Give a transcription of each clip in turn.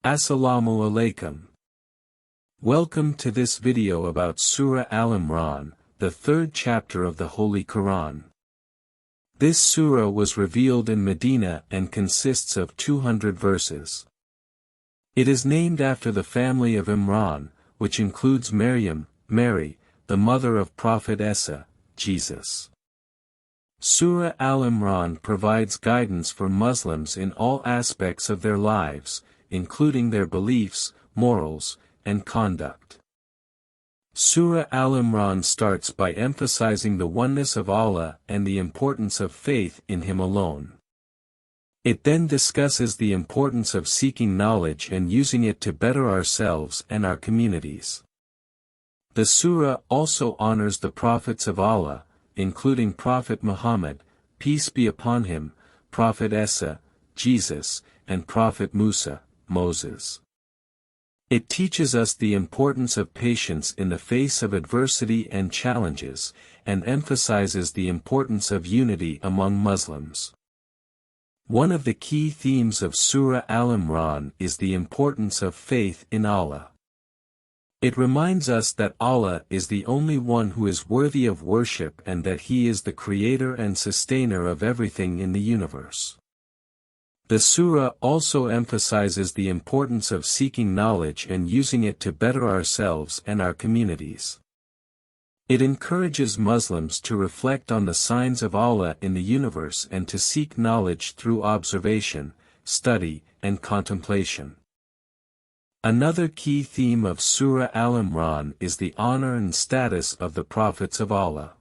Assalamu alaikum. Welcome to this video about Surah Al-Imran, the third chapter of the Holy Quran. This surah was revealed in Medina and consists of 200 verses. It is named after the family of Imran, which includes Maryam, Mary, the mother of Prophet Isa, Jesus. Surah Al-Imran provides guidance for Muslims in all aspects of their lives, including their beliefs, morals, and conduct. Surah Al-Imran starts by emphasizing the oneness of Allah and the importance of faith in Him alone. It then discusses the importance of seeking knowledge and using it to better ourselves and our communities. The surah also honors the prophets of Allah, including Prophet Muhammad, peace be upon him, Prophet Isa, Jesus, and Prophet Musa, Moses. It teaches us the importance of patience in the face of adversity and challenges, and emphasizes the importance of unity among Muslims. One of the key themes of Surah Al-Imran is the importance of faith in Allah. It reminds us that Allah is the only one who is worthy of worship and that He is the creator and sustainer of everything in the universe. The surah also emphasizes the importance of seeking knowledge and using it to better ourselves and our communities. It encourages Muslims to reflect on the signs of Allah in the universe and to seek knowledge through observation, study, and contemplation. Another key theme of Surah Al-Imran is the honor and status of the prophets of Allah.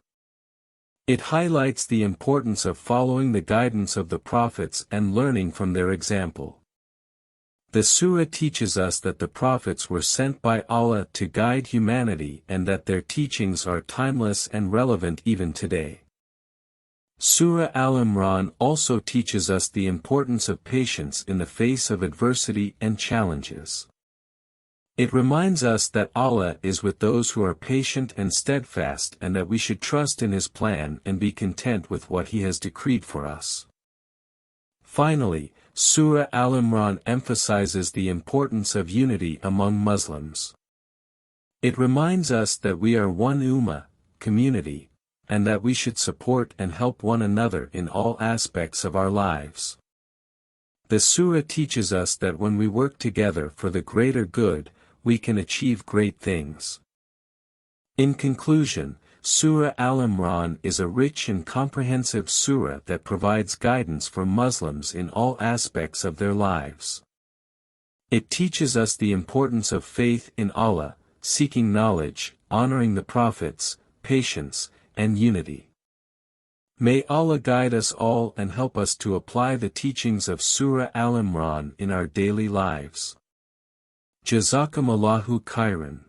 It highlights the importance of following the guidance of the prophets and learning from their example. The surah teaches us that the prophets were sent by Allah to guide humanity and that their teachings are timeless and relevant even today. Surah Al-Imran also teaches us the importance of patience in the face of adversity and challenges. It reminds us that Allah is with those who are patient and steadfast and that we should trust in His plan and be content with what He has decreed for us. Finally, Surah Al-Imran emphasizes the importance of unity among Muslims. It reminds us that we are one ummah, community, and that we should support and help one another in all aspects of our lives. The surah teaches us that when we work together for the greater good, we can achieve great things. In conclusion, Surah Al-Imran is a rich and comprehensive surah that provides guidance for Muslims in all aspects of their lives. It teaches us the importance of faith in Allah, seeking knowledge, honoring the prophets, patience, and unity. May Allah guide us all and help us to apply the teachings of Surah Al-Imran in our daily lives. Jazakum Allahu khairan.